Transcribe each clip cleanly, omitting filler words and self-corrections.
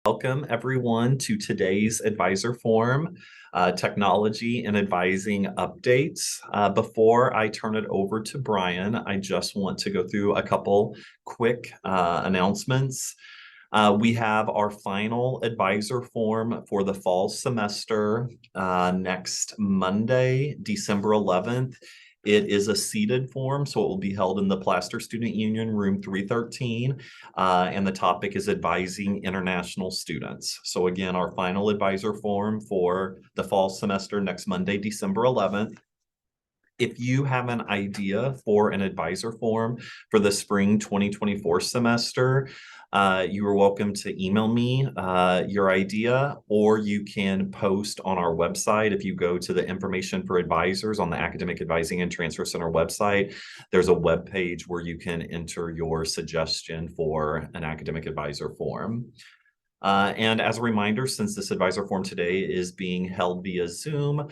Welcome everyone to today's advisor forum, technology and advising updates. Before I turn it over to Brian, I just want to go through a couple quick announcements. We have our final advisor forum for the fall semester next Monday, December 11th. It is a seated forum, so it will be held in the Plaster Student Union, room 313, and the topic is advising international students. So again, our final advisor forum for the fall semester next Monday, December 11th. If you have an idea for an advisor forum for the spring 2024 semester, you are welcome to email me your idea, or you can post on our website. If you go to the information for advisors on the Academic Advising and Transfer Center website, there's a web page where you can enter your suggestion for an academic advisor forum. And as a reminder, since this advisor forum today is being held via Zoom,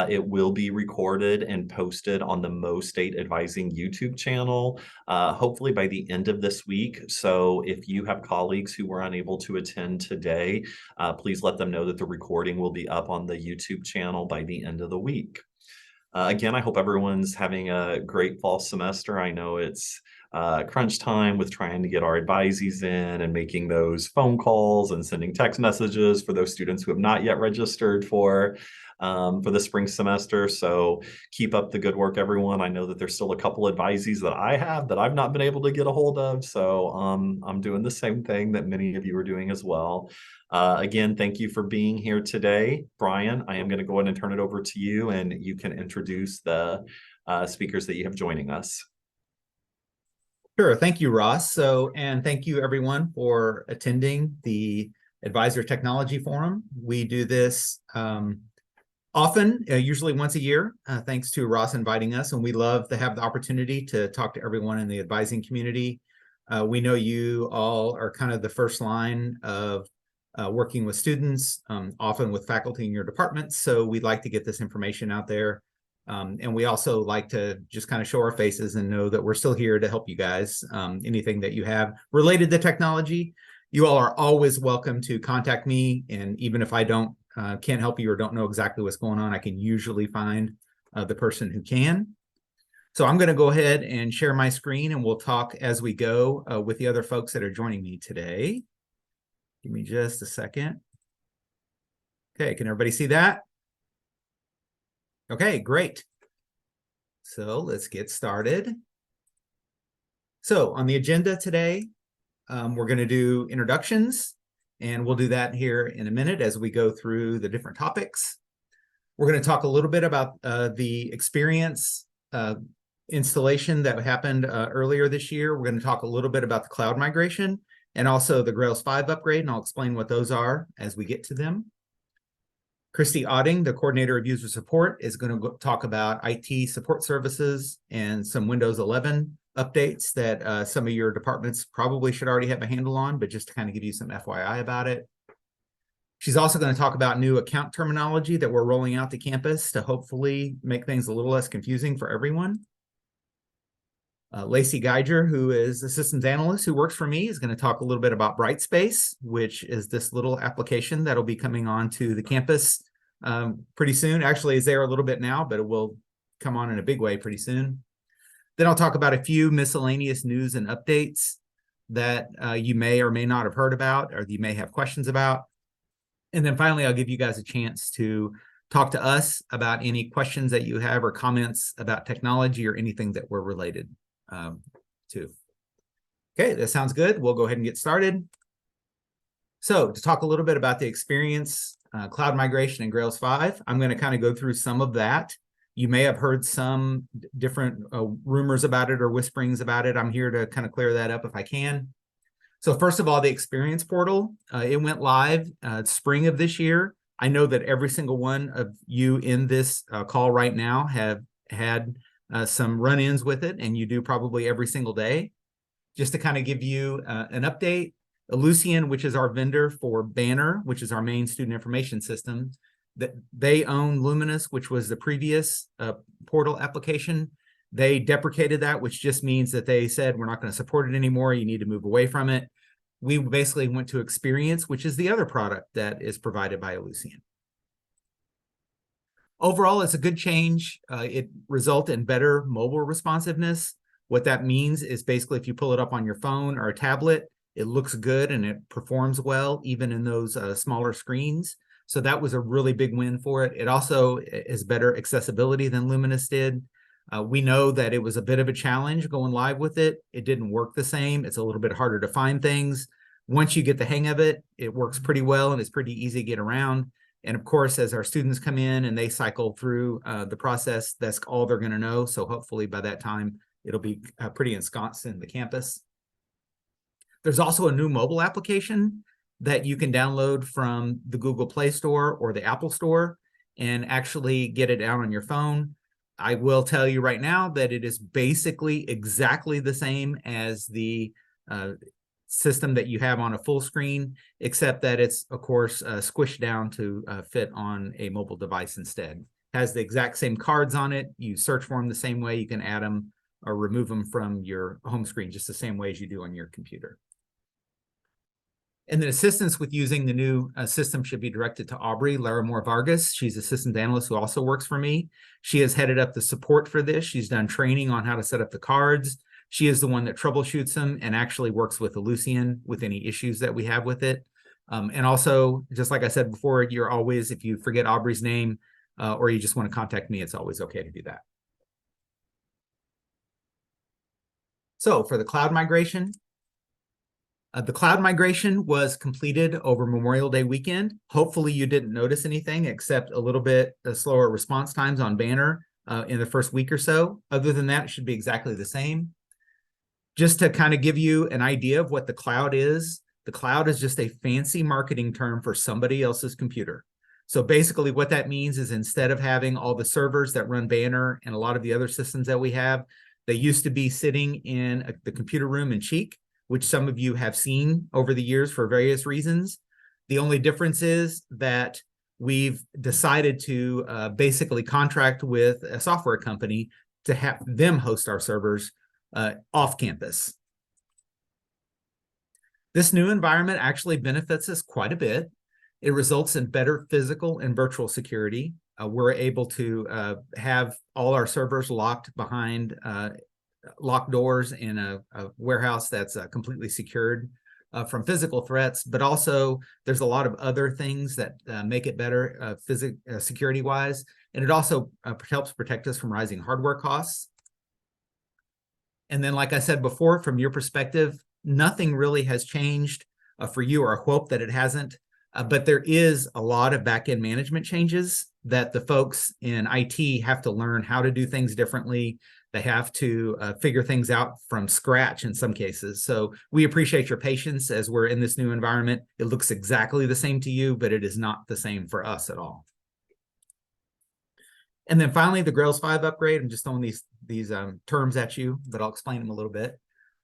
it will be recorded and posted on the Mo State Advising YouTube channel, hopefully by the end of this week. So if you have colleagues who were unable to attend today, please let them know that the recording will be up on the YouTube channel by the end of the week. Again, I hope everyone's having a great fall semester. I know it's crunch time with trying to get our advisees in and making those phone calls and sending text messages for those students who have not yet registered for the spring semester. So keep up the good work, everyone. I know that there's still a couple advisees that I have that I've not been able to get a hold of. So I'm doing the same thing that many of you are doing as well. Again, thank you for being here today. Brian, I am going to go ahead and turn it over to you, and you can introduce the speakers that you have joining us. Sure. Thank you, Ross. And thank you everyone for attending the Advisor Technology Forum. We do this often, usually once a year, thanks to Ross inviting us, and we love to have the opportunity to talk to everyone in the advising community. We know you all are kind of the first line of working with students, often with faculty in your departments, so we'd like to get this information out there. And we also like to just kind of show our faces and know that we're still here to help you guys. Anything that you have related to technology, you all are always welcome to contact me. And even if I can't help you or don't know exactly what's going on, I can usually find the person who can. So I'm going to go ahead and share my screen, and we'll talk as we go with the other folks that are joining me today. Give me just a second. Okay, can everybody see that? Okay, great. So let's get started. So on the agenda today, we're going to do introductions, and we'll do that here in a minute as we go through the different topics. We're going to talk a little bit about the experience installation that happened earlier this year. We're going to talk a little bit about the cloud migration and also the Grails 5 upgrade, and I'll explain what those are as we get to them. Christy Otting, the coordinator of user support, is going to talk about IT support services and some Windows 11 updates that some of your departments probably should already have a handle on, but just to kind of give you some FYI about it. She's also going to talk about new account terminology that we're rolling out to campus to hopefully make things a little less confusing for everyone. Lacey Geiger, who is a systems analyst who works for me, is going to talk a little bit about BrightSpace, which is this little application that'll be coming on to the campus pretty soon. Actually, it's there a little bit now, but it will come on in a big way pretty soon. Then I'll talk about a few miscellaneous news and updates that you may or may not have heard about, or you may have questions about. And then finally, I'll give you guys a chance to talk to us about any questions that you have or comments about technology or anything that we're related to. Okay, that sounds good. We'll go ahead and get started. So to talk a little bit about the experience, cloud migration and Grails 5, I'm going to kind of go through some of that. You may have heard some different rumors about it or whisperings about it. I'm here to kind of clear that up if I can. So first of all, the experience portal, it went live spring of this year. I know that every single one of you in this call right now have had some run-ins with it, and you do probably every single day. Just to kind of give you an update, Ellucian, which is our vendor for Banner, which is our main student information system, that they own Luminous, which was the previous portal application. They deprecated that, which just means that they said, we're not going to support it anymore. You need to move away from it. we basically went to Experience, which is the other product that is provided by Ellucian. Overall, it's a good change. It resulted in better mobile responsiveness. What that means is basically if you pull it up on your phone or a tablet, it looks good and it performs well, even in those smaller screens. So that was a really big win for it. It also is better accessibility than Luminous did. We know that it was a bit of a challenge going live with it. It didn't work the same. It's a little bit harder to find things. Once you get the hang of it, it works pretty well and it's pretty easy to get around. And of course, as our students come in and they cycle through the process, that's all they're going to know. So hopefully by that time, it'll be pretty ensconced in the campus. There's also a new mobile application that you can download from the Google Play Store or the Apple Store and actually get it down on your phone. I will tell you right now that it is basically exactly the same as the system that you have on a full screen, except that it's, of course, squished down to fit on a mobile device instead. Has the exact same cards on it. You search for them the same way. You can add them or remove them from your home screen just the same way as you do on your computer. And then assistance with using the new system should be directed to Aubrey Larimore Vargas. She's assistant analyst who also works for me. She has headed up the support for this. She's done training on how to set up the cards. She is the one that troubleshoots them and actually works with Ellucian with any issues that we have with it. And also, just like I said before, you're always, if you forget Aubrey's name or you just want to contact me, it's always okay to do that. So for the cloud migration was completed over Memorial Day weekend. Hopefully you didn't notice anything except a little bit slower response times on Banner in the first week or so. Other than that, it should be exactly the same. Just to kind of give you an idea of what the cloud is just a fancy marketing term for somebody else's computer. So basically what that means is instead of having all the servers that run Banner and a lot of the other systems that we have, they used to be sitting in the computer room in Cheek, which some of you have seen over the years for various reasons. The only difference is that we've decided to basically contract with a software company to have them host our servers off campus. This new environment actually benefits us quite a bit. It results in better physical and virtual security. We're able to have all our servers locked behind locked doors in a warehouse that's completely secured from physical threats, but also there's a lot of other things that make it better security-wise, and it also helps protect us from rising hardware costs. And then, like I said before, from your perspective, nothing really has changed for you, or I hope that it hasn't, but there is a lot of back-end management changes that the folks in IT have to learn how to do things differently. They have to figure things out from scratch in some cases. So we appreciate your patience as we're in this new environment. It looks exactly the same to you, but it is not the same for us at all. And then finally, the Grails 5 upgrade. I'm just throwing these terms at you, but I'll explain them a little bit.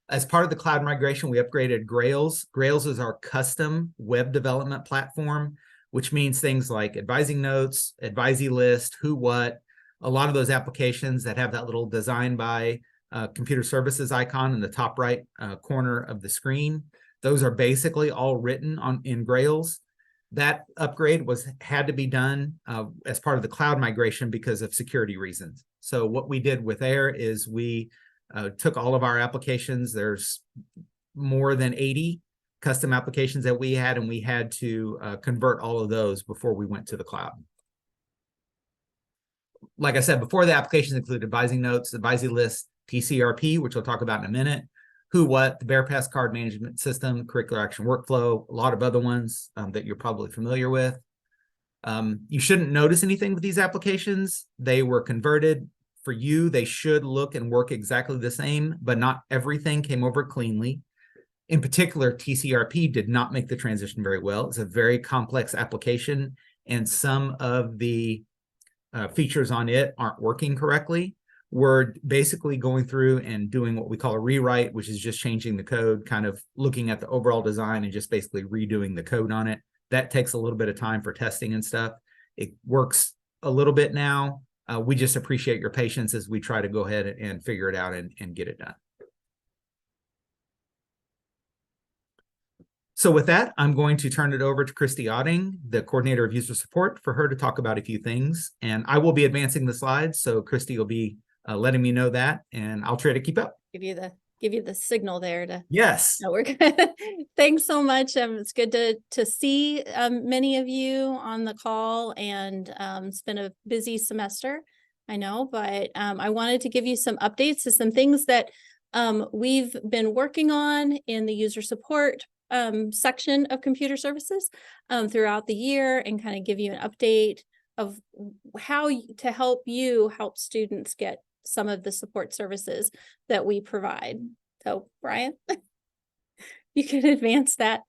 As part of the cloud migration, we upgraded Grails. Grails is our custom web development platform, which means things like advising notes, advisee list, who, what, a lot of those applications that have that little design by computer services icon in the top right corner of the screen. Those are basically all written in Grails. That upgrade had to be done as part of the cloud migration because of security reasons. So what we did with Air is we took all of our applications. There's more than 80 custom applications that we had, and we had to convert all of those before we went to the cloud. Like I said before, the applications include advising notes, advisee list, TCRP, which we'll talk about in a minute, who, what, the BearPass card management system, curricular action workflow, a lot of other ones that you're probably familiar with. You shouldn't notice anything with these applications. They were converted. For you, they should look and work exactly the same, but not everything came over cleanly. In particular, TCRP did not make the transition very well. It's a very complex application, and some of the features on it aren't working correctly. We're basically going through and doing what we call a rewrite, which is just changing the code, kind of looking at the overall design and just basically redoing the code on it. That takes a little bit of time for testing and stuff. It works a little bit now. We just appreciate your patience as we try to go ahead and figure it out and get it done. So with that, I'm going to turn it over to Christy Otting, the coordinator of user support, for her to talk about a few things. And I will be advancing the slides, so Christy will be letting me know that, and I'll try to keep up. Give you the signal there to. Yes. No, we're good. Thanks so much. It's good to see many of you on the call, and it's been a busy semester, I know, but I wanted to give you some updates to some things that we've been working on in the user support section of computer services throughout the year, and kind of give you an update of how to help students get some of the support services that we provide. So Brian, you can advance that.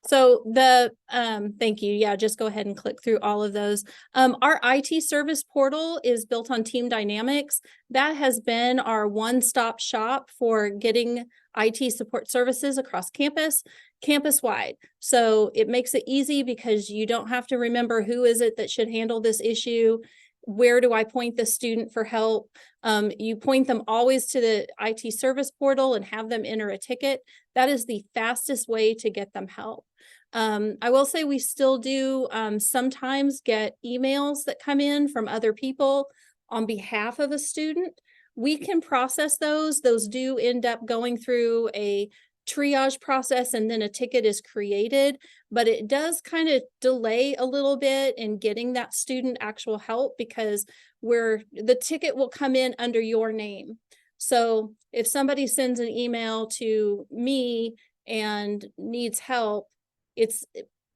So thank you. Yeah, just go ahead and click through all of those. Our IT service portal is built on Team Dynamics. That has been our one-stop shop for getting IT support services across campus-wide. So it makes it easy because you don't have to remember who is it that should handle this issue. Where do I point the student for help? You point them always to the IT service portal and have them enter a ticket. That is the fastest way to get them help. I will say we still do sometimes get emails that come in from other people on behalf of a student. We can process those. Those do end up going through a triage process, and then a ticket is created, but it does kind of delay a little bit in getting that student actual help, because the ticket will come in under your name. So if somebody sends an email to me and needs help, it's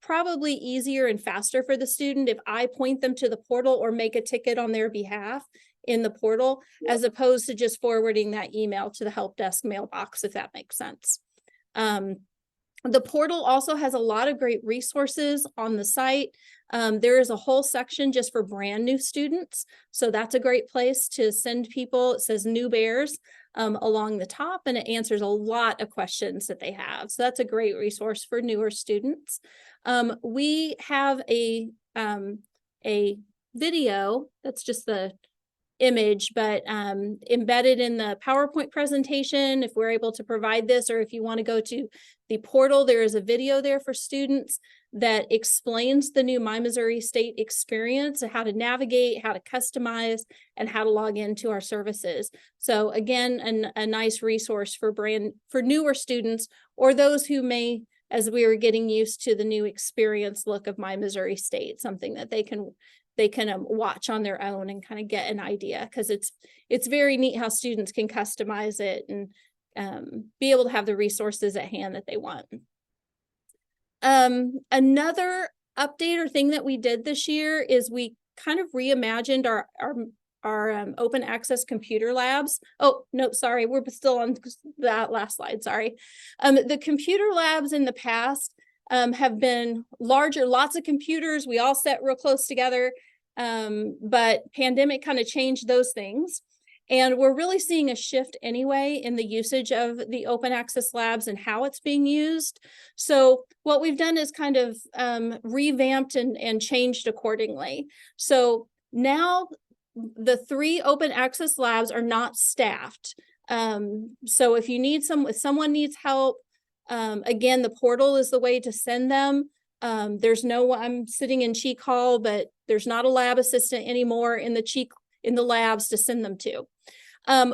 probably easier and faster for the student if I point them to the portal or make a ticket on their behalf in the portal, as opposed to just forwarding that email to the help desk mailbox, if that makes sense. The portal also has a lot of great resources on the site. There is a whole section just for brand new students. So that's a great place to send people. It says new bears along the top, and it answers a lot of questions that they have. So that's a great resource for newer students. We have a video that's just the image, but embedded in the PowerPoint presentation, if we're able to provide this, or if you want to go to the portal, there is a video there for students that explains the new My Missouri State experience, and how to navigate, how to customize, and how to log into our services. So again, a nice resource for newer students, or those who may, as we are getting used to the new experience look of My Missouri State, something that they can watch on their own and kind of get an idea, because it's very neat how students can customize it and be able to have the resources at hand that they want. Another update or thing that we did this year is we kind of reimagined our open access computer labs. Oh, no, sorry, we're still on that last slide, sorry. The computer labs in the past have been larger, lots of computers, we all sat real close together, but pandemic kind of changed those things. And we're really seeing a shift anyway in the usage of the open access labs and how it's being used. So what we've done is kind of revamped and changed accordingly. So now the 3 open access labs are not staffed. So if someone needs help, again, the portal is the way to send them. I'm sitting in Cheek Hall, but there's not a lab assistant anymore in the labs to send them to.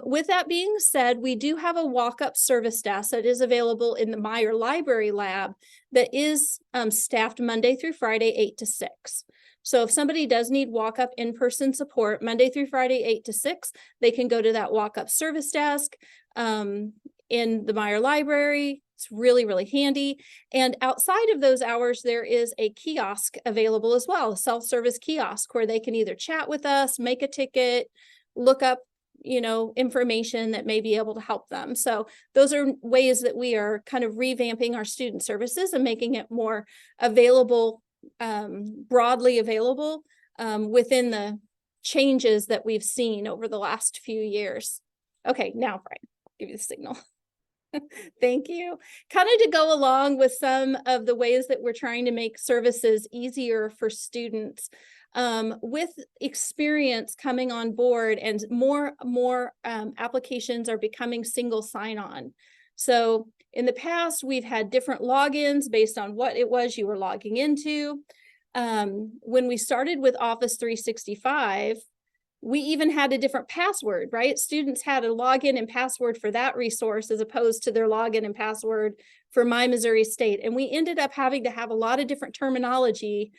With that being said, we do have a walk-up service desk that is available in the Meyer Library Lab that is staffed Monday through Friday, 8 to 6. So if somebody does need walk-up in-person support Monday through Friday, 8 to 6, they can go to that walk-up service desk in the Meyer Library. It's really, really handy. And outside of those hours, there is a kiosk available as well, a self-service kiosk where they can either chat with us, make a ticket, look up, information that may be able to help them. So those are ways that we are kind of revamping our student services and making it more available, broadly available within the changes that we've seen over the last few years. Okay, now, Brian, I'll give you the signal. Thank you. Kind of to go along with some of the ways that we're trying to make services easier for students. With experience coming on board and more applications are becoming single sign-on. So in the past, we've had different logins based on what it was you were logging into. When we started with Office 365, we even had a different password, right? Students had a login and password for that resource as opposed to their login and password for My Missouri State. And we ended up having to have a lot of different terminology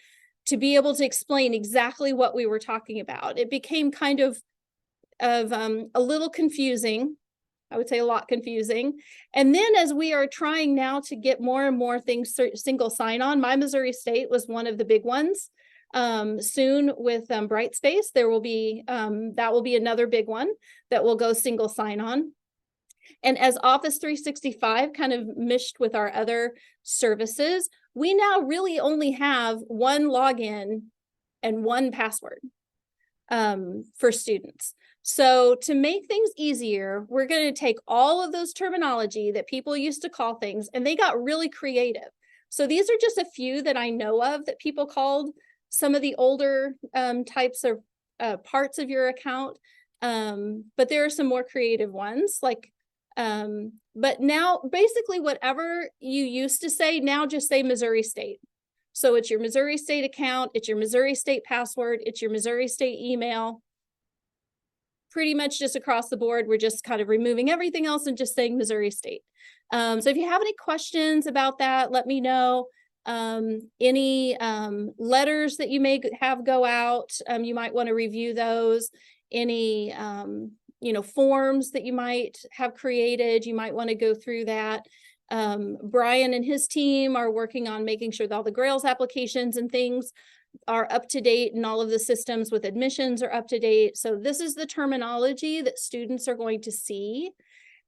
to be able to explain exactly what we were talking about. It became kind of a little confusing. I would say a lot confusing. And then as we are trying now to get more and more things single sign-on, My Missouri State was one of the big ones. Soon with BrightSpace, there will be that will be another big one that will go single sign-on. And as Office 365 kind of meshed with our other services, we now really only have one login and one password for students. So to make things easier, we're going to take all of those terminology that people used to call things, and they got really creative. So these are just a few that I know of that people called some of the older types of parts of your account. But there are some more creative ones, like, but now basically whatever you used to say, now just say Missouri State. So it's your Missouri State account, it's your Missouri State password, it's your Missouri State email. Pretty much just across the board, we're just kind of removing everything else and just saying Missouri State. So if you have any questions about that, let me know. Any letters that you may have go out, you might want to review those. Any forms that you might have created, you might want to go through that. Brian and his team are working on making sure that all the Grails applications and things are up to date, and all of the systems with admissions are up to date. So this is the terminology that students are going to see.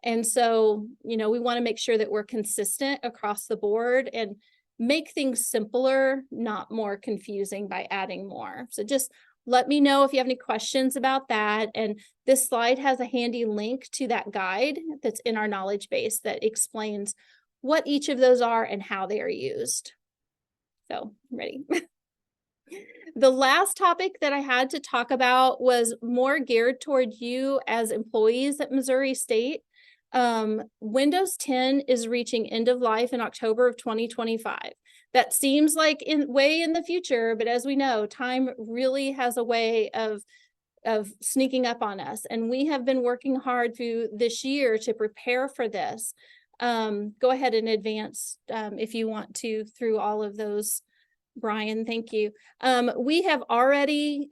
And so, we want to make sure that we're consistent across the board and make things simpler, not more confusing by adding more. So just let me know if you have any questions about that. And this slide has a handy link to that guide that's in our knowledge base that explains what each of those are and how they are used. So I'm ready. The last topic that I had to talk about was more geared toward you as employees at Missouri State. Windows 10 is reaching end of life in October of 2025. That seems like way in the future, but as we know, time really has a way of sneaking up on us. And we have been working hard through this year to prepare for this. Go ahead and advance if you want to through all of those. Brian, thank you. We have already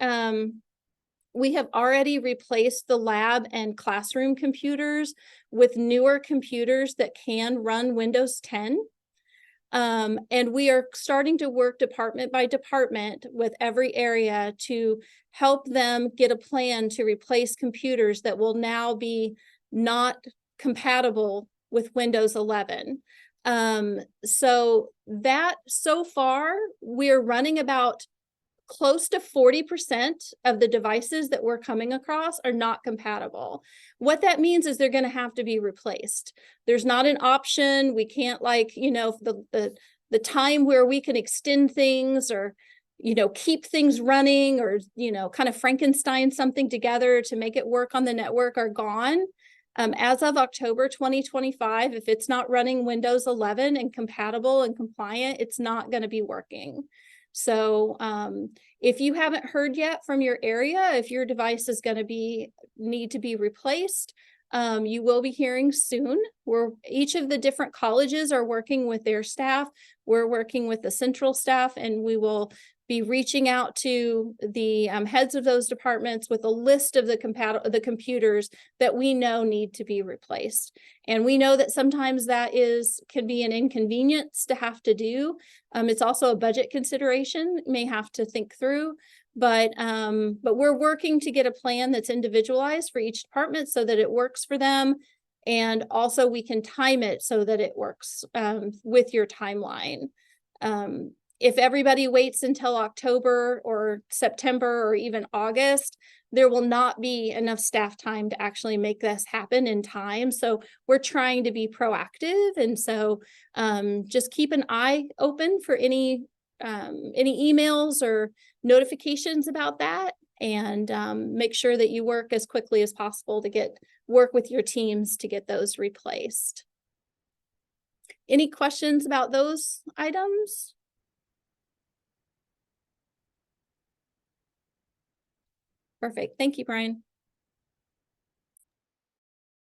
replaced the lab and classroom computers with newer computers that can run Windows 10. And we are starting to work department by department with every area to help them get a plan to replace computers that will now be not compatible with Windows 11. So far, we're running about close to 40% of the devices that we're coming across are not compatible. What that means is they're going to have to be replaced. There's not an option. We can't the time where we can extend things or, keep things running or, kind of Frankenstein something together to make it work on the network are gone. As of October 2025, if it's not running Windows 11 and compatible and compliant, it's not going to be working. So if you haven't heard yet from your area, if your device is going to need to be replaced, you will be hearing soon. Each of the different colleges are working with their staff. We're working with the central staff, and we will be reaching out to the heads of those departments with a list of the computers that we know need to be replaced. And we know that sometimes that can be an inconvenience to have to do. It's also a budget consideration, may have to think through, but we're working to get a plan that's individualized for each department so that it works for them. And also we can time it so that it works with your timeline. If everybody waits until October or September or even August, there will not be enough staff time to actually make this happen in time. So we're trying to be proactive. And so just keep an eye open for any emails or notifications about that, and make sure that you work as quickly as possible to work with your teams to get those replaced. Any questions about those items? Perfect. Thank you, Brian.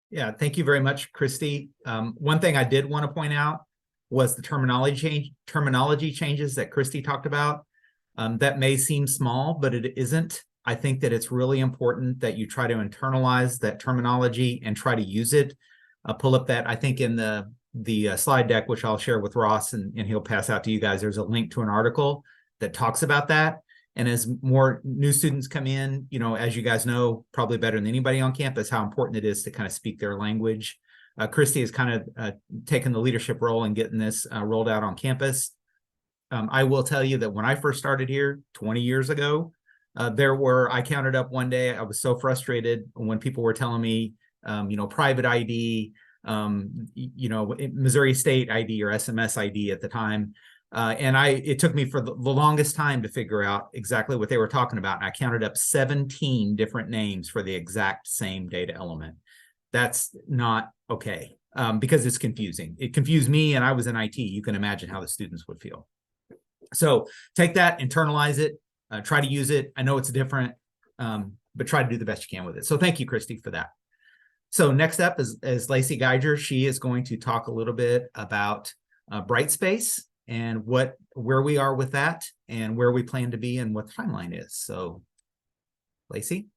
Yeah, thank you very much, Christy. One thing I did want to point out was the terminology changes that Christy talked about. That may seem small, but it isn't. I think that it's really important that you try to internalize that terminology and try to use it. Pull up that, I think in the slide deck, which I'll share with Ross and he'll pass out to you guys, there's a link to an article that talks about that. And as more new students come in, you know, as you guys know, probably better than anybody on campus, how important it is to kind of speak their language. Christy has kind of taken the leadership role in getting this rolled out on campus. I will tell you that when I first started here 20 years ago, I counted up one day, I was so frustrated when people were telling me, you know, private ID, you know, Missouri State ID or SMS ID at the time. And it took me for the longest time to figure out exactly what they were talking about. And I counted up 17 different names for the exact same data element. That's not okay, because it's confusing. It confused me, and I was in IT. You can imagine how the students would feel. So take that, internalize it, try to use it. I know it's different, but try to do the best you can with it. So thank you, Christy, for that. So next up is Lacey Geiger. She is going to talk a little bit about BrightSpace and where we are with that and where we plan to be and what the timeline is. So, Lacey.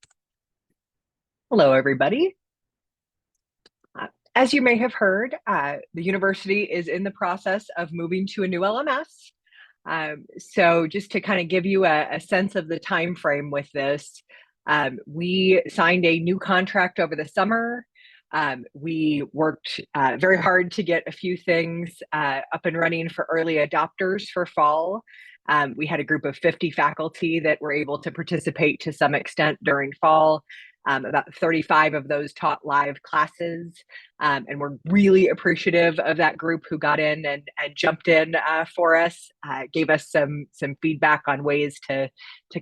Hello, everybody. As you may have heard, the university is in the process of moving to a new LMS. So just to kind of give you a sense of the time frame with this, we signed a new contract over the summer. We worked very hard to get a few things up and running for early adopters for fall. We had a group of 50 faculty that were able to participate to some extent during fall. About 35 of those taught live classes, and we're really appreciative of that group who got in and jumped in for us, gave us some feedback on ways to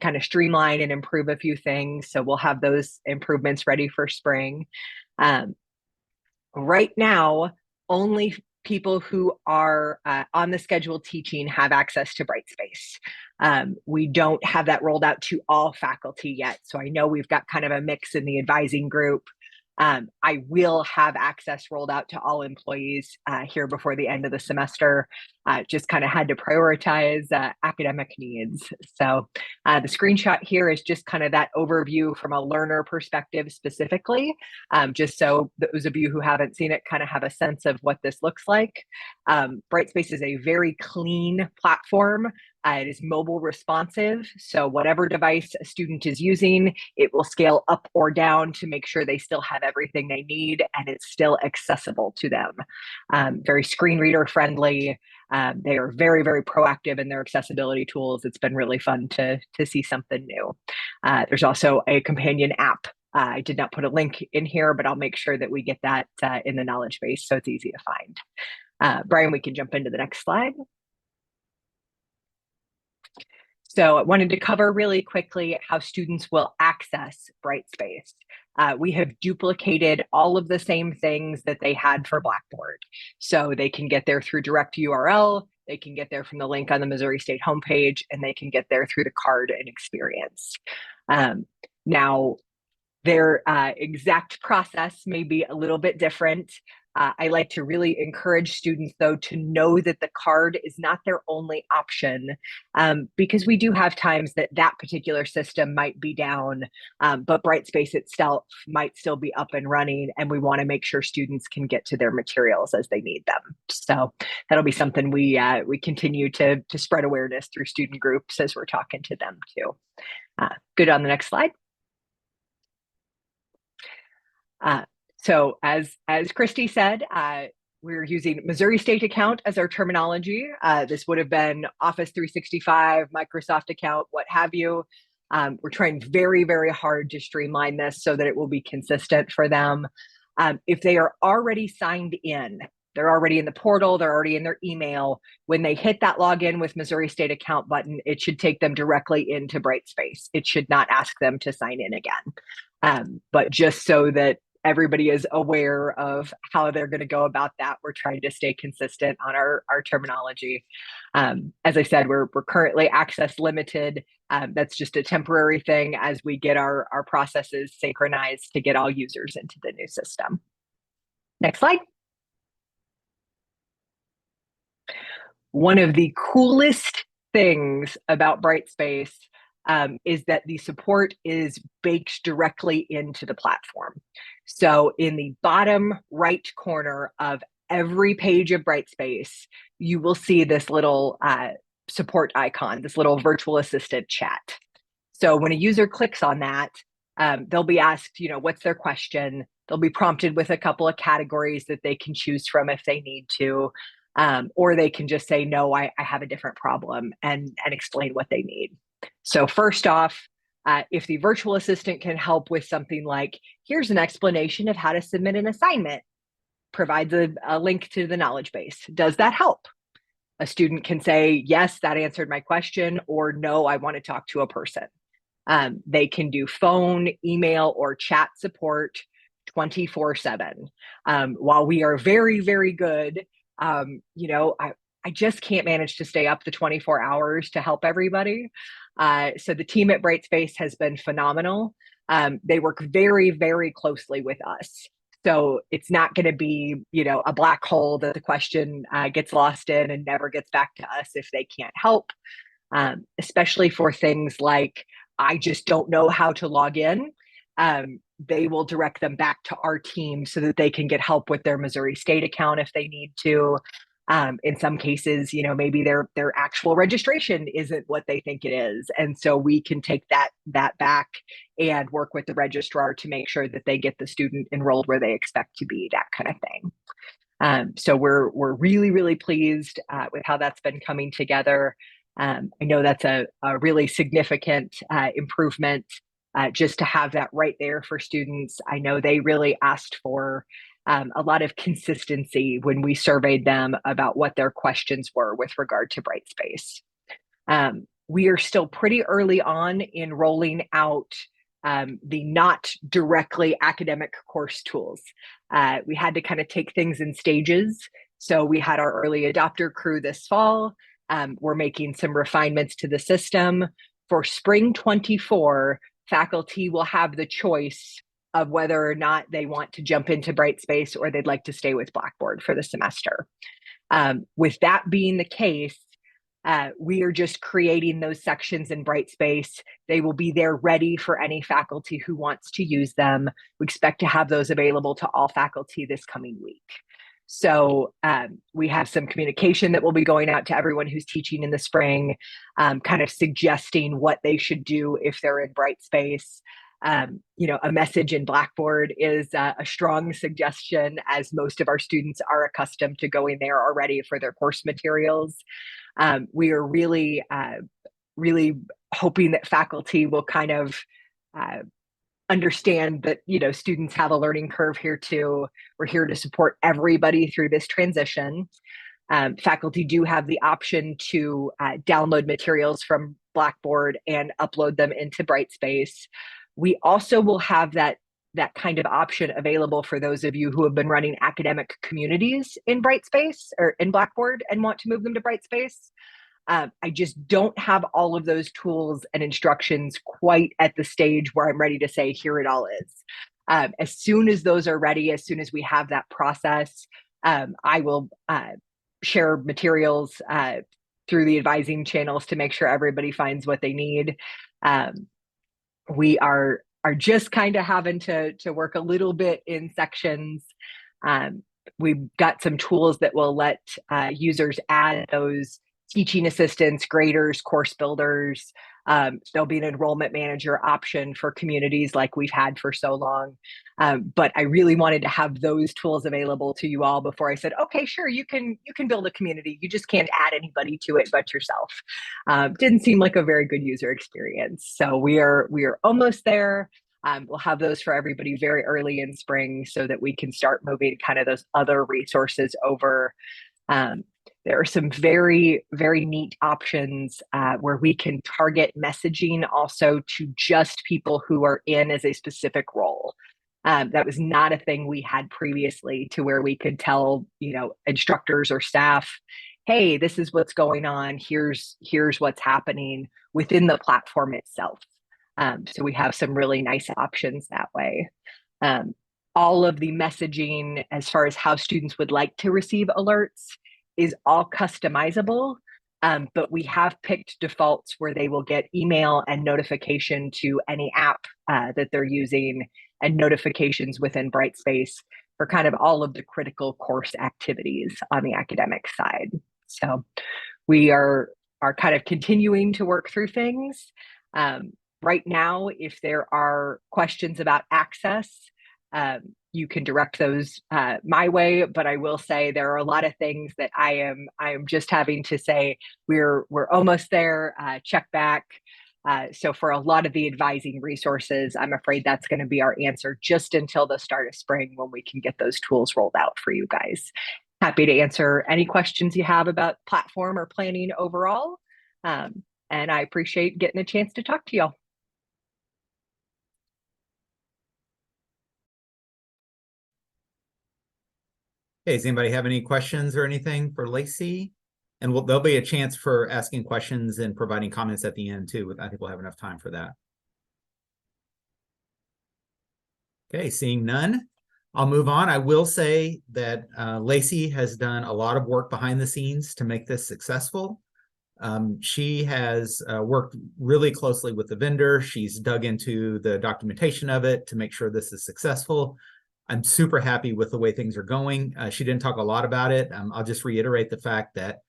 kind of streamline and improve a few things. So we'll have those improvements ready for spring. Right now, only people who are on the schedule teaching have access to BrightSpace. We don't have that rolled out to all faculty yet. So I know we've got kind of a mix in the advising group. I will have access rolled out to all employees here before the end of the semester. Just kind of had to prioritize academic needs. So the screenshot here is just kind of that overview from a learner perspective specifically, just so those of you who haven't seen it kind of have a sense of what this looks like. BrightSpace is a very clean platform. It is mobile responsive, so whatever device a student is using, it will scale up or down to make sure they still have everything they need and it's still accessible to them. Very screen reader friendly. They are very, very proactive in their accessibility tools. It's been really fun to see something new. There's also a companion app. I did not put a link in here, but I'll make sure that we get that in the knowledge base so it's easy to find. Brian, we can jump into the next slide. So I wanted to cover really quickly how students will access BrightSpace. We have duplicated all of the same things that they had for Blackboard. So they can get there through direct URL, they can get there from the link on the Missouri State homepage, and they can get there through the card and experience. Now, their exact process may be a little bit different. I like to really encourage students, though, to know that the card is not their only option, because we do have times that that particular system might be down, but BrightSpace itself might still be up and running, and we want to make sure students can get to their materials as they need them. So that'll be something we continue to spread awareness through student groups as we're talking to them too. Good, on the next slide. So as Christy said, we're using Missouri State account as our terminology. This would have been Office 365, Microsoft account, what have you. We're trying very, very hard to streamline this so that it will be consistent for them. If they are already signed in, they're already in the portal, they're already in their email, when they hit that login with Missouri State account button, it should take them directly into BrightSpace. It should not ask them to sign in again. But just so that everybody is aware of how they're going to go about that. We're trying to stay consistent on our terminology. As I said, we're currently access limited. That's just a temporary thing as we get our processes synchronized to get all users into the new system. Next slide. One of the coolest things about BrightSpace is that the support is baked directly into the platform. So in the bottom right corner of every page of BrightSpace, you will see this little support icon, this little virtual assistant chat. So when a user clicks on that, they'll be asked, what's their question? They'll be prompted with a couple of categories that they can choose from if they need to. Or they can just say, no, I have a different problem and explain what they need. So first off, if the virtual assistant can help with something like, here's an explanation of how to submit an assignment, provides a link to the knowledge base. Does that help? A student can say, yes, that answered my question, or no, I want to talk to a person. They can do phone, email, or chat support 24/7. While we are very, very good, I just can't manage to stay up the 24 hours to help everybody. So the team at BrightSpace has been phenomenal. They work very, very closely with us. So it's not going to be, a black hole that the question gets lost in and never gets back to us if they can't help, especially for things like, I just don't know how to log in. They will direct them back to our team so that they can get help with their Missouri State account if they need to. In some cases, maybe their actual registration isn't what they think it is. And so we can take that back and work with the registrar to make sure that they get the student enrolled where they expect to be, that kind of thing. So we're really, really pleased with how that's been coming together. I know that's a really significant improvement just to have that right there for students. I know they really asked for a lot of consistency when we surveyed them about what their questions were with regard to BrightSpace. We are still pretty early on in rolling out the not directly academic course tools. We had to kind of take things in stages. So we had our early adopter crew this fall. We're making some refinements to the system. For spring 24, faculty will have the choice of whether or not they want to jump into BrightSpace or they'd like to stay with Blackboard for the semester. With that being the case, we are just creating those sections in BrightSpace. They will be there ready for any faculty who wants to use them. We expect to have those available to all faculty this coming week. So we have some communication that will be going out to everyone who's teaching in the spring, kind of suggesting what they should do if they're in BrightSpace. A message in Blackboard is a strong suggestion, as most of our students are accustomed to going there already for their course materials. We are really, really hoping that faculty will kind of understand that, students have a learning curve here too. We're here to support everybody through this transition. Faculty do have the option to download materials from Blackboard and upload them into BrightSpace. We also will have that kind of option available for those of you who have been running academic communities in BrightSpace or in Blackboard and want to move them to BrightSpace. I just don't have all of those tools and instructions quite at the stage where I'm ready to say, here it all is. As soon as those are ready, as soon as we have that process, I will share materials through the advising channels to make sure everybody finds what they need. We are just kind of having to work a little bit in sections. We've got some tools that will let users add those teaching assistants, graders, course builders. There'll be an enrollment manager option for communities like we've had for so long. But I really wanted to have those tools available to you all before I said, okay, sure, you can build a community. You just can't add anybody to it but yourself. Didn't seem like a very good user experience. So we are almost there. We'll have those for everybody very early in spring so that we can start moving kind of those other resources over. There are some very, very neat options where we can target messaging also to just people who are in as a specific role. That was not a thing we had previously, to where we could tell, instructors or staff, hey, this is what's going on. Here's what's happening within the platform itself. So we have some really nice options that way. All of the messaging as far as how students would like to receive alerts is all customizable, but we have picked defaults where they will get email and notification to any app that they're using, and notifications within BrightSpace for kind of all of the critical course activities on the academic side. So we are kind of continuing to work through things. Right now, if there are questions about access, you can direct those my way, but I will say there are a lot of things that I am just having to say, we're almost there, check back. So for a lot of the advising resources, I'm afraid that's going to be our answer just until the start of spring, when we can get those tools rolled out for you guys. Happy to answer any questions you have about platform or planning overall. And I appreciate getting a chance to talk to y'all. Hey, does anybody have any questions or anything for Lacey? And there'll be a chance for asking questions and providing comments at the end too. I think we'll have enough time for that. Okay, seeing none, I'll move on. I will say that Lacey has done a lot of work behind the scenes to make this successful. She has worked really closely with the vendor. She's dug into the documentation of it to make sure this is successful. I'm super happy with the way things are going. She didn't talk a lot about it. I'll just reiterate the fact that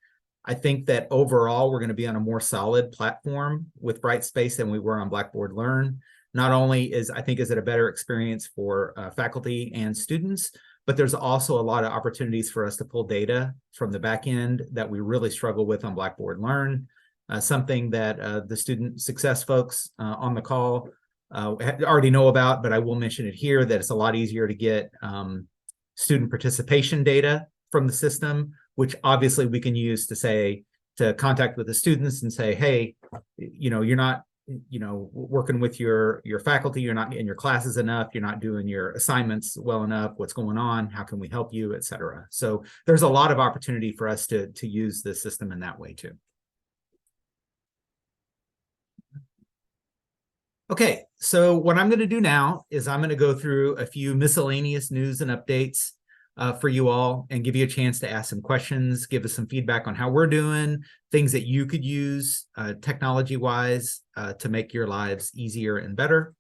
I think that overall we're going to be on a more solid platform with BrightSpace than we were on Blackboard Learn. Not only is it a better experience for faculty and students, but there's also a lot of opportunities for us to pull data from the back end that we really struggle with on Blackboard Learn. Something that the student success folks on the call already know about, but I will mention it here, that it's a lot easier to get student participation data from the system, which obviously we can use to contact with the students and say, hey, you're not, working with your faculty, you're not getting your classes enough, you're not doing your assignments well enough, what's going on, how can we help you, etc. So there's a lot of opportunity for us to use the system in that way too. Okay, so what I'm going to do now is I'm going to go through a few miscellaneous news and updates for you all and give you a chance to ask some questions, give us some feedback on how we're doing, things that you could use technology-wise to make your lives easier and better.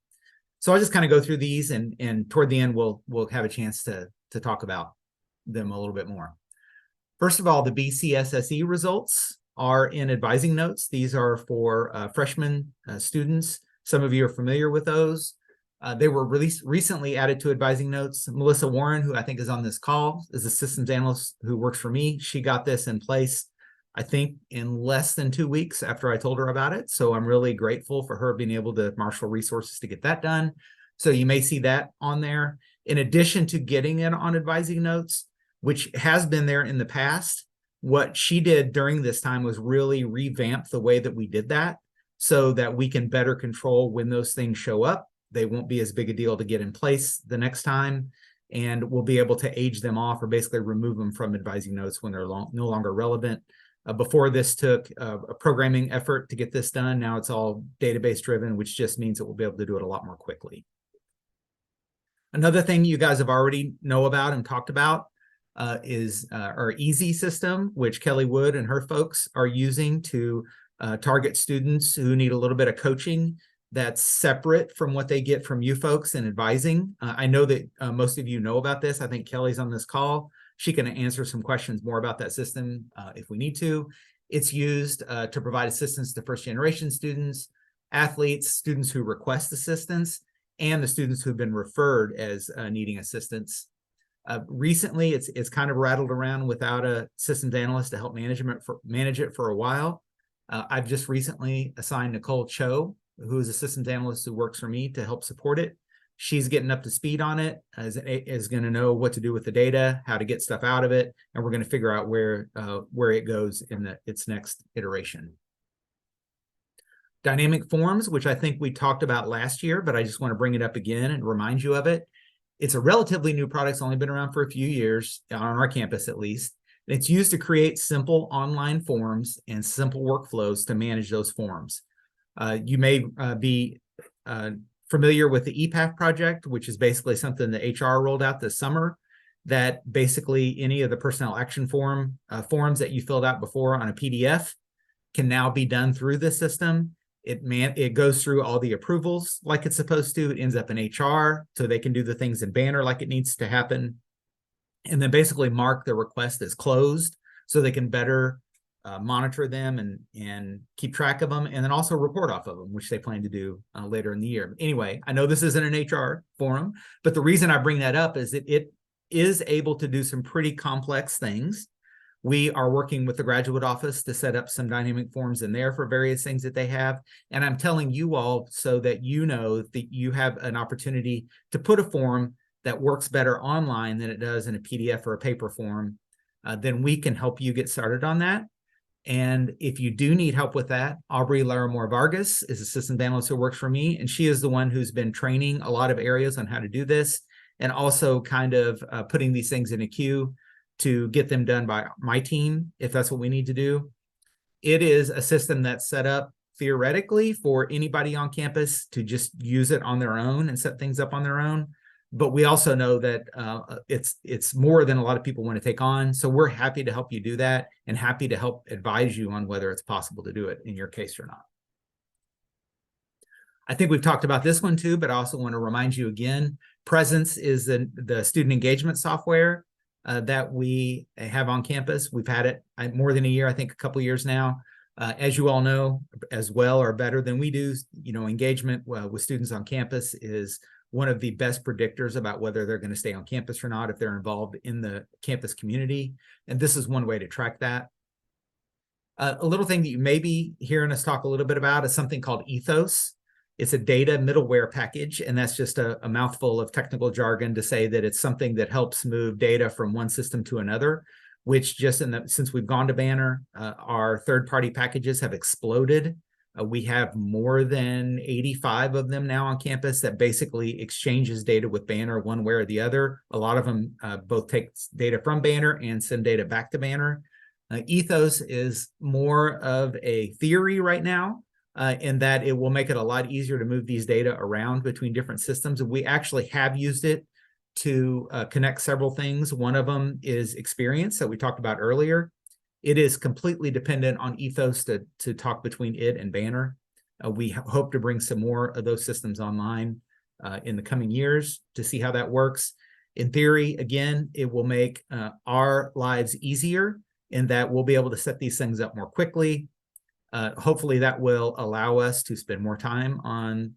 So I'll just kind of go through these, and toward the end, we'll have a chance to talk about them a little bit more. First of all, the BCSSE results are in advising notes. These are for freshman students. Some of you are familiar with those. They were recently added to advising notes. Melissa Warren, who I think is on this call, is a systems analyst who works for me. She got this in place, I think, in less than 2 weeks after I told her about it. So I'm really grateful for her being able to marshal resources to get that done. So you may see that on there. In addition to getting it on advising notes, which has been there in the past, what she did during this time was really revamp the way that we did that, so that we can better control when those things show up. They won't be as big a deal to get in place the next time, and we'll be able to age them off or basically remove them from advising notes when they're no longer relevant. Before, this took a programming effort to get this done. Now it's all database driven, which just means that we'll be able to do it a lot more quickly. Another thing you guys have already know about and talked about is our Easy system, which Kelly Wood and her folks are using to target students who need a little bit of coaching that's separate from what they get from you folks in advising. I know that most of you know about this. I think Kelly's on this call. She can answer some questions more about that system if we need to. It's used to provide assistance to first-generation students, athletes, students who request assistance, and the students who've been referred as needing assistance. Recently, it's kind of rattled around without a systems analyst to help manage it for a while. I've just recently assigned Nicole Cho, who is a systems analyst who works for me, to help support it. She's getting up to speed on it, is going to know what to do with the data, how to get stuff out of it, and we're going to figure out where it goes in its next iteration. Dynamic forms, which I think we talked about last year, but I just want to bring it up again and remind you of it. It's a relatively new product. It's only been around for a few years on our campus, at least. And it's used to create simple online forms and simple workflows to manage those forms. You may be familiar with the EPAF project, which is basically something that HR rolled out this summer, that basically any of the personnel action forms that you filled out before on a PDF can now be done through the system. It goes through all the approvals like it's supposed to. It ends up in HR, so they can do the things in Banner like it needs to happen. And then basically mark the request as closed so they can better monitor them and keep track of them, and then also report off of them, which they plan to do later in the year. Anyway, I know this isn't an HR forum, but the reason I bring that up is that it is able to do some pretty complex things. We are working with the graduate office to set up some dynamic forms in there for various things that they have. And I'm telling you all so that you know that you have an opportunity to put a form that works better online than it does in a PDF or a paper form. Then we can help you get started on that. And if you do need help with that, Aubrey Larimore Vargas is a systems analyst who works for me, and she is the one who's been training a lot of areas on how to do this, and also kind of putting these things in a queue to get them done by my team, if that's what we need to do. It is a system that's set up theoretically for anybody on campus to just use it on their own and set things up on their own. But we also know that it's more than a lot of people want to take on. So we're happy to help you do that and happy to help advise you on whether it's possible to do it in your case or not. I think we've talked about this one too, but I also want to remind you again, Presence is the student engagement software that we have on campus. We've had it more than a year, I think a couple of years now. As you all know, as well or better than we do, engagement with students on campus is one of the best predictors about whether they're going to stay on campus or not if they're involved in the campus community. And this is one way to track that. A little thing that you may be hearing us talk a little bit about is something called Ethos. It's a data middleware package, and that's just a mouthful of technical jargon to say that it's something that helps move data from one system to another, which just since we've gone to Banner, our third-party packages have exploded. We have more than 85 of them now on campus that basically exchanges data with Banner one way or the other. A lot of them both take data from Banner and send data back to Banner. Ethos is more of a theory right now in that it will make it a lot easier to move these data around between different systems. And we actually have used it to connect several things. One of them is experience that we talked about earlier. It is completely dependent on Ethos to talk between it and Banner. We hope to bring some more of those systems online in the coming years to see how that works. In theory, again, it will make our lives easier in that we'll be able to set these things up more quickly. Hopefully that will allow us to spend more time on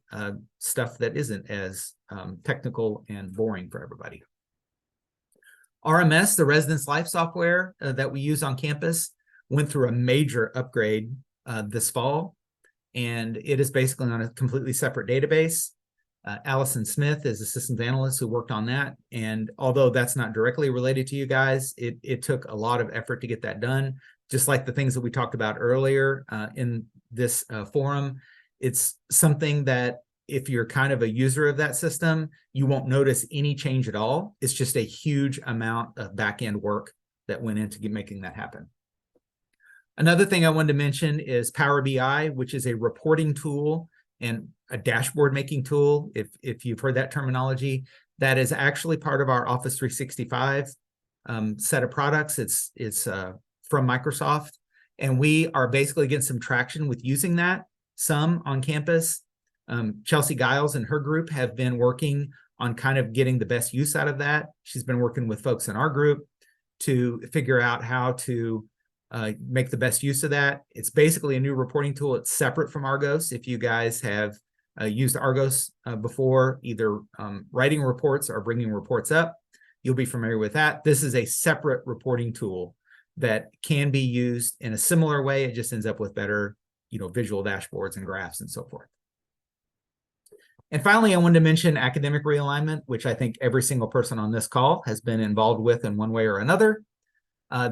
stuff that isn't as technical and boring for everybody. RMS, the residence life software that we use on campus, went through a major upgrade this fall, and it is basically on a completely separate database. Allison Smith is a systems analyst who worked on that, and although that's not directly related to you guys, it took a lot of effort to get that done. Just like the things that we talked about earlier in this forum, it's something that if you're kind of a user of that system, you won't notice any change at all. It's just a huge amount of back-end work that went into making that happen. Another thing I wanted to mention is Power BI, which is a reporting tool and a dashboard making tool. If you've heard that terminology, that is actually part of our Office 365 set of products. It's from Microsoft, and we are basically getting some traction with using that, some on campus. Chelsea Giles and her group have been working on kind of getting the best use out of that. She's been working with folks in our group to figure out how to make the best use of that. It's basically a new reporting tool. It's separate from Argos. If you guys have used Argos before, either writing reports or bringing reports up, you'll be familiar with that. This is a separate reporting tool that can be used in a similar way. It just ends up with better, visual dashboards and graphs and so forth. And finally, I wanted to mention academic realignment, which I think every single person on this call has been involved with in one way or another.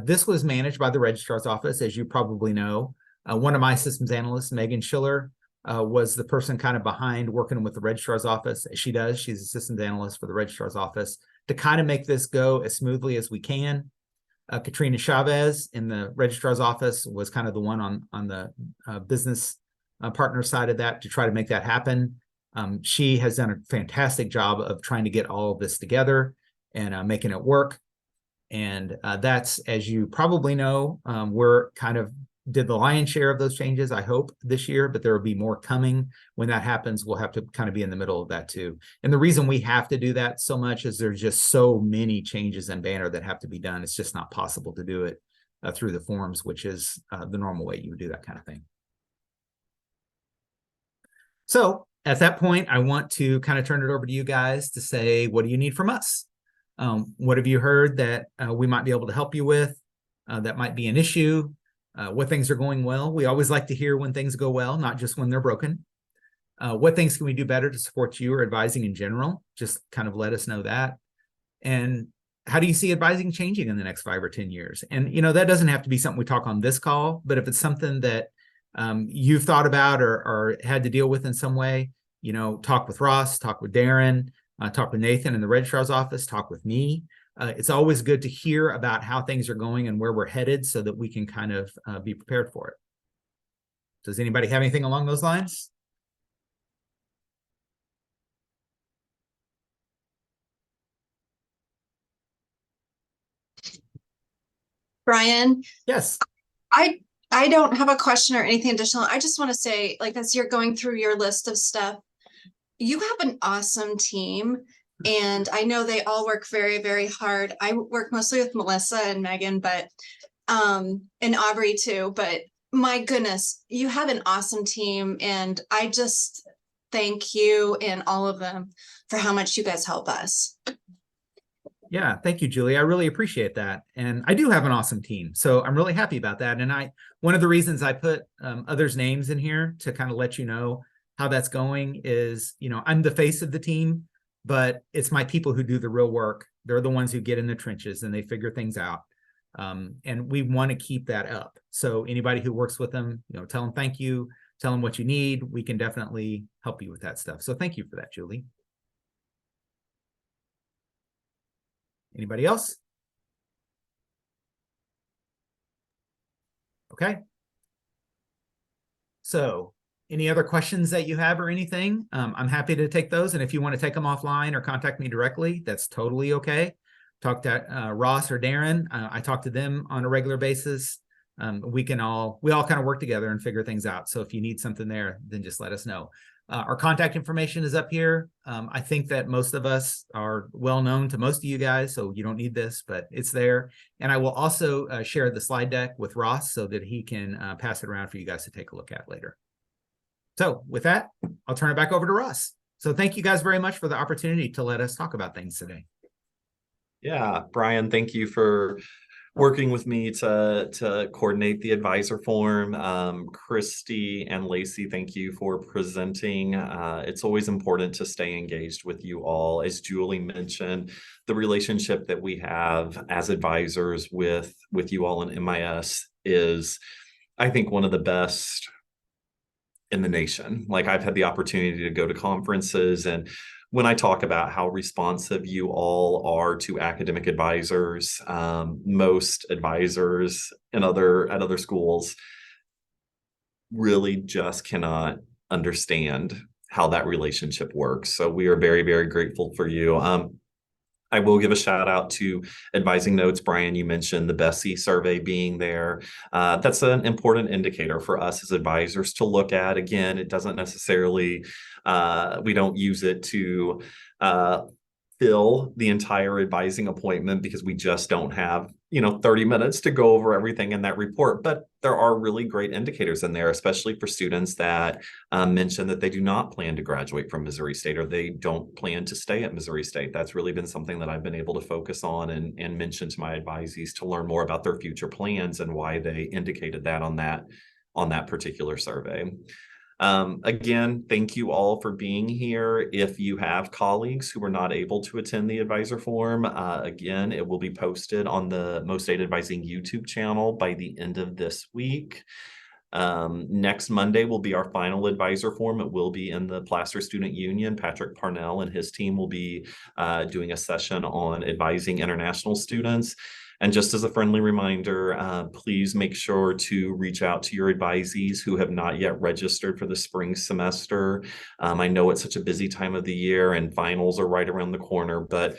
This was managed by the registrar's office, as you probably know. One of my systems analysts, Megan Schiller, was the person kind of behind working with the registrar's office. She does. She's assistant analyst for the registrar's office to kind of make this go as smoothly as we can. Katrina Chavez in the registrar's office was kind of the one on the business partner side of that to try to make that happen. She has done a fantastic job of trying to get all of this together and making it work. And that's, as you probably know, we're kind of did the lion's share of those changes, I hope, this year, but there will be more coming. When that happens, we'll have to kind of be in the middle of that too. And the reason we have to do that so much is there's just so many changes in Banner that have to be done. It's just not possible to do it through the forms, which is the normal way you would do that kind of thing. So at that point, I want to kind of turn it over to you guys to say, what do you need from us? What have you heard that we might be able to help you with? That might be an issue. What things are going well. We always like to hear when things go well, not just when they're broken. What things can we do better to support you or advising in general? Just kind of let us know that. And how do you see advising changing in the next 5 or 10 years? And, you know, that doesn't have to be something we talk on this call, but if it's something that you've thought about or had to deal with in some way, you know, talk with Ross, talk with Darren, talk with Nathan in the registrar's office, talk with me. It's always good to hear about how things are going and where we're headed so that we can kind of be prepared for it. Does anybody have anything along those lines? Brian? Yes. I don't have a question or anything additional. I just want to say, like, as you're going through your list of stuff, you have an awesome team. And I know they all work very, very hard. I work mostly with Melissa and Megan, but and Aubrey too. But my goodness, you have an awesome team. And I just thank you and all of them for how much you guys help us. Yeah, thank you, Julie. I really appreciate that. And I do have an awesome team. So I'm really happy about that. And one of the reasons I put others' names in here to kind of let you know how that's going is, you know, I'm the face of the team, but it's my people who do the real work. They're the ones who get in the trenches and they figure things out. And we want to keep that up. So anybody who works with them, you know, tell them thank you, tell them what you need. We can definitely help you with that stuff. So thank you for that, Julie. Anybody else? Okay. So any other questions that you have or anything, I'm happy to take those. And if you want to take them offline or contact me directly, that's totally okay. Talk to Ross or Darren. I talk to them on a regular basis. We all kind of work together and figure things out. So if you need something there, then just let us know. Our contact information is up here. I think that most of us are well known to most of you guys, so you don't need this, but it's there. And I will also share the slide deck with Ross so that he can pass it around for you guys to take a look at later. So with that, I'll turn it back over to Ross. So thank you guys very much for the opportunity to let us talk about things today. Yeah, Brian, thank you for working with me to coordinate the advisor forum. Christy and Lacey, thank you for presenting. It's always important to stay engaged with you all. As Julie mentioned, the relationship that we have as advisors with you all in MIS is, I think, one of the best in the nation. Like, I've had the opportunity to go to conferences, and when I talk about how responsive you all are to academic advisors, most advisors at other schools really just cannot understand how that relationship works. So we are very, very grateful for you. I will give a shout out to Advising Notes. Brian, you mentioned the Bessie survey being there. That's an important indicator for us as advisors to look at. Again, it doesn't necessarily, we don't use it to fill the entire advising appointment because we just don't have, 30 minutes to go over everything in that report. But there are really great indicators in there, especially for students that mention that they do not plan to graduate from Missouri State or they don't plan to stay at Missouri State. That's really been something that I've been able to focus on and mention to my advisees to learn more about their future plans and why they indicated that on that particular survey. Again, thank you all for being here. If you have colleagues who were not able to attend the advisor forum, again, it will be posted on the Most Aid Advising YouTube channel by the end of this week. Next Monday will be our final advisor forum. It will be in the Placer Student Union. Patrick Parnell and his team will be doing a session on advising international students. And just as a friendly reminder, please make sure to reach out to your advisees who have not yet registered for the spring semester. I know it's such a busy time of the year and finals are right around the corner, but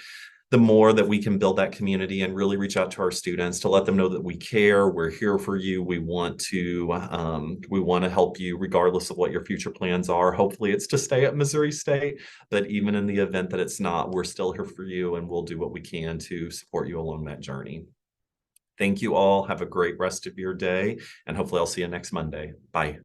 the more that we can build that community and really reach out to our students to let them know that we care, we're here for you, we want to help you regardless of what your future plans are. Hopefully it's to stay at Missouri State, but even in the event that it's not, we're still here for you and we'll do what we can to support you along that journey. Thank you all. Have a great rest of your day, and hopefully I'll see you next Monday. Bye.